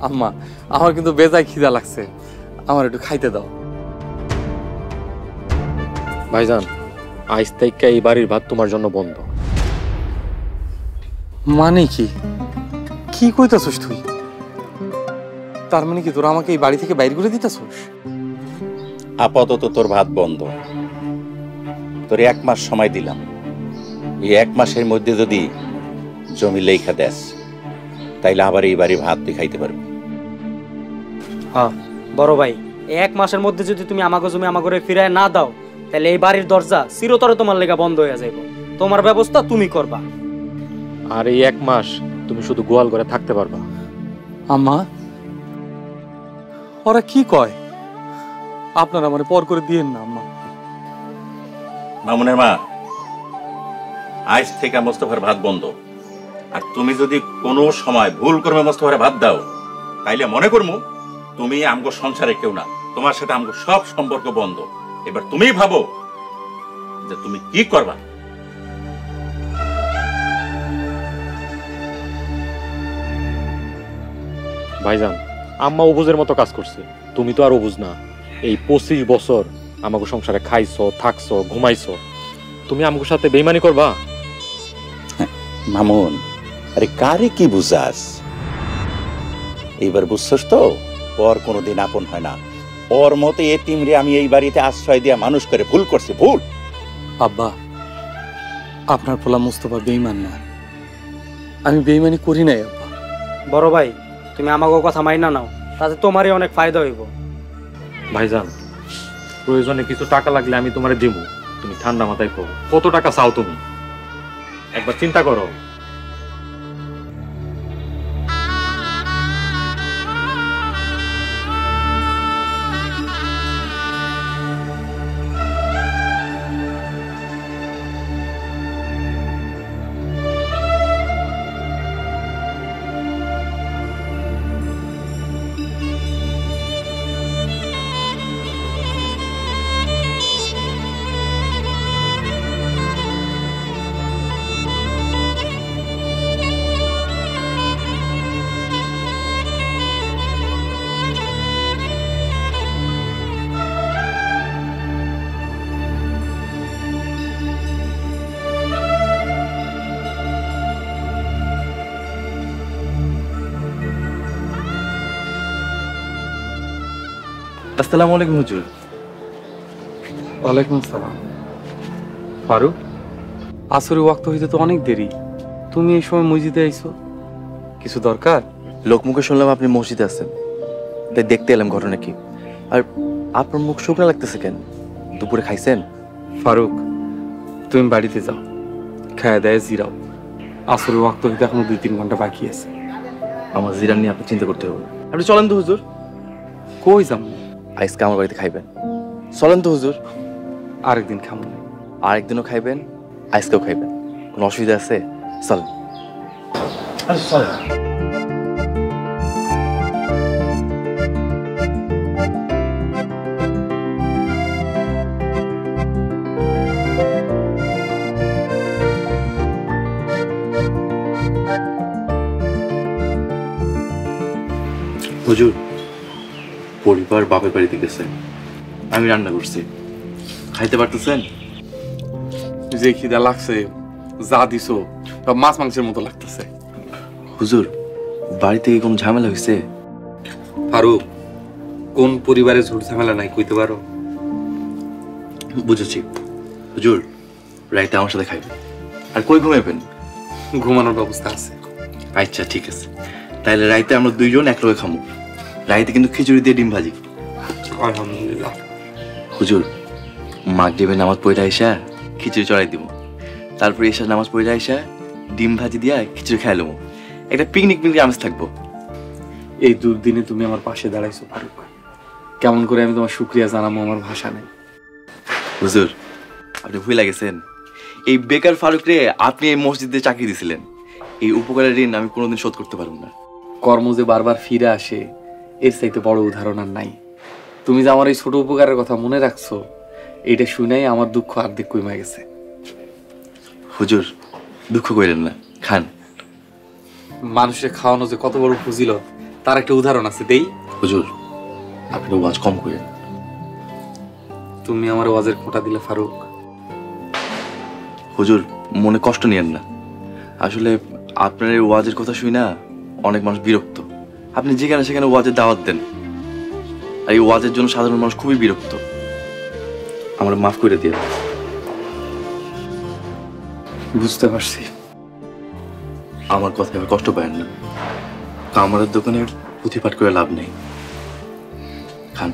আম্মা, আমার কিন্তু বেজায় খিদা লাগছে, আমার একটু খাইতে দাও। ভাইজান, আজ থেকে এই বাড়ির ভাত তোমার জন্য বন্ধ। মানে কি? কি কইতাছস তুই? তার মানে কি তোরা আমাকে এই বাড়ি থেকে বাইরে করে দিতেছস? আপাতত তোর ভাত বন্ধ। তোর 1 মাস সময় দিলাম। এই 1 মাসের মধ্যে যদি জমি লেখা দেস, তাইলে আবার এই বাড়ি ভাত তুই খাইতে পারবি। হ্যাঁ বড় ভাই, 1 মাসের মধ্যে যদি তুমি আমাকে জমি আমার ঘরে ফিরায় না দাও, তাহলে এই বাড়ির দরজা চিরতরে তোমার লেগা বন্ধ হয়ে যাইব। তোমার ব্যবস্থা তুমি করবা। আর এই 1 মাস তুমি শুধু গোয়াল ঘরে থাকতে পারবা। আম্মা, ওরা কি কয়? আপনারা আমার পর করে দিয়েন না আম্মা। মামুনের মা, আজ থেকে মোস্তফার ভাত বন্ধ। আর তুমি যদি কোনো সময় ভুল করে মোস্তফার ভাত দাও, তাইলে মনে করমু তুমি আমগো সংসারে কেউ না, তোমার সাথে আমগো সব সম্পর্ক বন্ধ। এবার তুমি ভাবো যে তুমি কি করবা। ভাইজান, আম্মা অবুজের মতো কাজ করছে, তুমি তো আর অবুজ না। এই 25 বছর আমাকে সংসারে খাইছো, থাকছো, ঘুমাইছো, তুমি আমাকে সাথে বেইমানি করবা? মামুন, আরে কারে কি বুঝাস? এইবার বুঝছস তো, পর কোনোদিন আপন হয় না। ওর মতে এতিম রে আমি এই বাড়িতে আশ্রয় দিয়া মানুষ করে ভুল করছি, ভুল। আব্বা, আপনার পোলা মুস্তফা বেইমান না, আমি বেইমানি করি নাই আব্বা। বড় ভাই, তুমি আমাকে কথা মাইনা নাও, তাতে তোমারই অনেক ফায়দা হইব। ভাইজান, প্রয়োজনে কিছু টাকা লাগলে আমি তোমারে দেব, তুমি ঠান্ডা মাথায় কও কত টাকা চাও তুমি, একবার চিন্তা করো। আসসালামু আলাইকুম হুজুর। ওয়ালাইকুম আসসালাম। ফারুক, আসরের ওয়াক্ত হইতে তো অনেক দেরি, তুমি এই সময় মসজিদে আইছো, কিছু দরকার? লোকমুখে শুনলাম আপনি মসজিদে আছেন, তাই দেখতে এলাম ঘটনা কি। আর আপনার মুখ শুকনো লাগতেছে কেন? দুপুরে খাইছেন? ফারুক, তুমি বাড়িতে যাও, খায়া দেয় জিরাও, আসরের ওয়াক্ত হইতে এখনো 2-3 ঘন্টা বাকি আছে। আমার জিরান নিয়ে আপনি চিন্তা করতে হবে। আপনি চলেন তো হুজুর। কই যাম? আজকে আমার বাড়িতে খাইবেন, চলেন তো হুজুর। আরেকদিন খাবো না। আরেকদিনও খাইবেন, আজকেও খাইবেন, কোনো অসুবিধা আছে? চলেন। চলেন। হুজুর, পরিবার বাপের বাড়িতে গেছে, আমি রান্না করছি, খাইতে পারতেছেন? যে খিদা লাগছে, যা দিছো সব মাছ মাংসের মতো লাগতেছে। হুজুর, বাড়ি থেকে কোনো ঝামেলা হয়েছে? ফারুক, কোন পরিবারে ঝুট ঝামেলা নাই কইতে পারো? বুঝেছি। হুজুর, রাইতে আমার সাথে খাইবেন। আর কই ঘুমাইবেন? ঘুমানোর ব্যবস্থা আছে। আচ্ছা ঠিক আছে, তাহলে রাইতে আমরা 2 জন একলগে খামো। রাইতে কিন্তু খিচুড়ি দিয়ে ডিম ভাজি। আলহামদুলিল্লাহ। হুজুর, মাগরিবের নামাজ পড়ে আইসা খিচুড়ি চড়াই দিব, তারপরে এসা নামাজ পড়ে আইসা ডিম ভাজি দিয়া খিচুড়ি খাই লমু। একটা পিকনিক আমেজ থাকবো। এই দুর্দিনে তুমি আমার পাশে দাঁড়াইছো ফারুক, কেমন করে আমি তোমার শুকরিয়া জানাবো আমার ভাষা নেই। হুজুর, আপনি ভুলে গেছেন, এই বেকার ফারুক রে আপনি এই মসজিদে চাকরি দিছিলেন। এই উপকারের ঋণ আমি কোনোদিন শোধ করতে পারবো না। কর্ম যে বারবার ফিরে আসে, এর চাইতে বড় উদাহরণ আর নাই। তুমি যে আমার এই ছোট উপকারের কথা মনে রাখছো, এটা শুনেই আমার দুঃখ অর্ধেক কমে গেছে। হুজুর, দুঃখ কইলেন না, খান। মানুষের খাওয়ানো যে কত বড় ফজিলত তা তার একটা উদাহরণ আছে, দেই। হুজুর আপনি ওয়াজ কম করেন। তুমি আমার ওয়াজের খোঁটা দিলে ফারুক। হুজুর মনে কষ্ট নিয়েন না, আসলে আপনার এই ওয়াজের কথা শুই না অনেক মানুষ বিরক্ত। আপনি যেখানে সেখানে ওয়াজের দাওয়াত দেন, আর এই ওয়াজের জন্য সাধারণ মানুষ খুবই বিরক্ত। আমার মাফ করে দিয়ে। বুঝতে পারছি। আমার কথা এবার কষ্ট পায়েন না, কামারের দোকানে পুঁথিপাঠ করে লাভ নেই। খান।